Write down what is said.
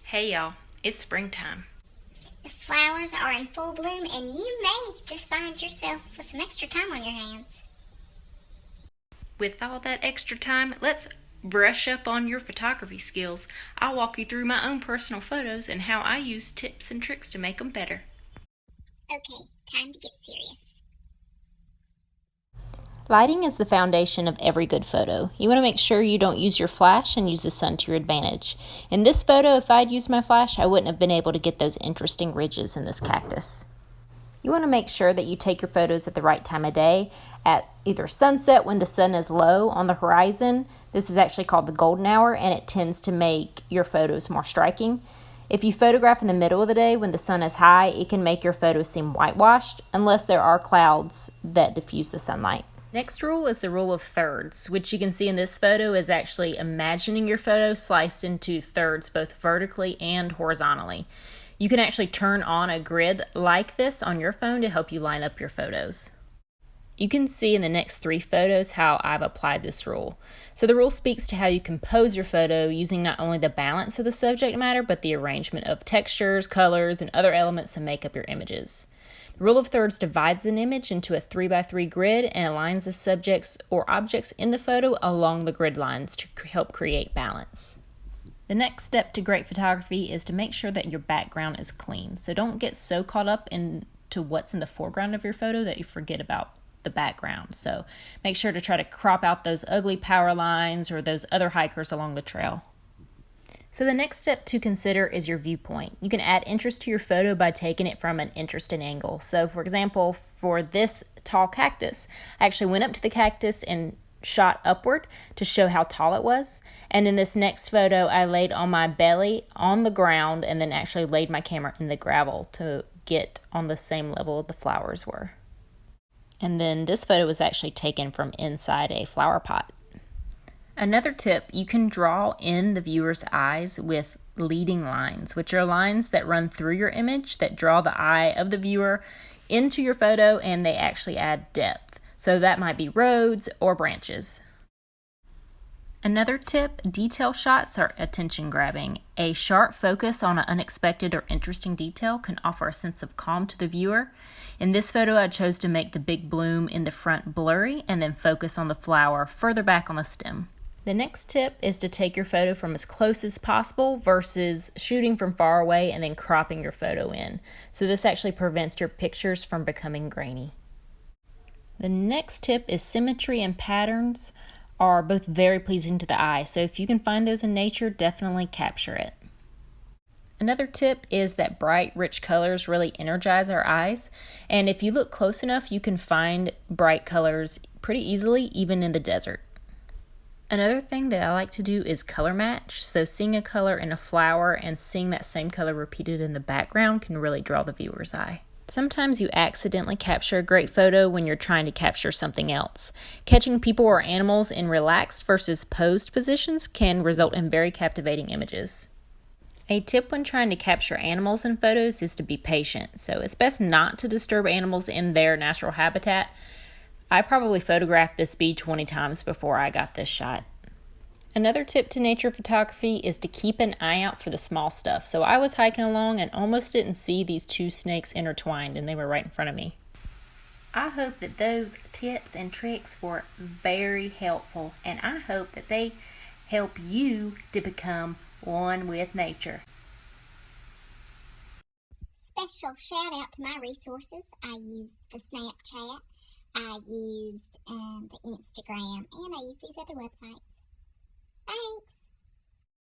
Hey y'all, it's springtime. The flowers are in full bloom, and you may just find yourself with some extra time on your hands. With all that extra time, let's brush up on your photography skills. I'll walk you through my own personal photos and how I use tips and tricks to make them better. Okay, time to get serious. Lighting is the foundation of every good photo. You want to make sure you don't use your flash and use the sun to your advantage. In this photo, if I'd used my flash, I wouldn't have been able to get those interesting ridges in this cactus. You want to make sure that you take your photos at the right time of day, at either sunset when the sun is low on the horizon. This is actually called the golden hour, and it tends to make your photos more striking. If you photograph in the middle of the day when the sun is high, it can make your photos seem whitewashed unless there are clouds that diffuse the sunlight. Next rule is the rule of thirds, which you can see in this photo is actually imagining your photo sliced into thirds both vertically and horizontally. You can actually turn on a grid like this on your phone to help you line up your photos. You can see in the next 3 photos how I've applied this rule. So the rule speaks to how you compose your photo using not only the balance of the subject matter, but the arrangement of textures, colors, and other elements that make up your images. The rule of thirds divides an image into a 3x3 grid and aligns the subjects or objects in the photo along the grid lines to help create balance. The next step to great photography is to make sure that your background is clean. So don't get so caught up into what's in the foreground of your photo that you forget about the background. So make sure to try to crop out those ugly power lines or those other hikers along the trail. So the next step to consider is your viewpoint. You can add interest to your photo by taking it from an interesting angle. So for example, for this tall cactus, I actually went up to the cactus and shot upward to show how tall it was. And in this next photo, I laid on my belly on the ground and then actually laid my camera in the gravel to get on the same level the flowers were. And then this photo was actually taken from inside a flower pot. Another tip, you can draw in the viewer's eyes with leading lines, which are lines that run through your image that draw the eye of the viewer into your photo, and they actually add depth. So that might be roads or branches. Another tip, detail shots are attention grabbing. A sharp focus on an unexpected or interesting detail can offer a sense of calm to the viewer. In this photo, I chose to make the big bloom in the front blurry and then focus on the flower further back on the stem. The next tip is to take your photo from as close as possible versus shooting from far away and then cropping your photo in. So this actually prevents your pictures from becoming grainy. The next tip is symmetry and patterns are both very pleasing to the eye. So if you can find those in nature, definitely capture it. Another tip is that bright, rich colors really energize our eyes. And if you look close enough, you can find bright colors pretty easily, even in the desert. Another thing that I like to do is color match. So seeing a color in a flower and seeing that same color repeated in the background can really draw the viewer's eye. Sometimes you accidentally capture a great photo when you're trying to capture something else. Catching people or animals in relaxed versus posed positions can result in very captivating images. A tip when trying to capture animals in photos is to be patient. So it's best not to disturb animals in their natural habitat. I probably photographed this bee 20 times before I got this shot. Another tip to nature photography is to keep an eye out for the small stuff. So I was hiking along and almost didn't see these 2 snakes intertwined, and they were right in front of me. I hope that those tips and tricks were very helpful, and I hope that they help you to become one with nature. Special shout out to my resources. I used the Snapchat, I used the Instagram, and I used these other websites. Thanks.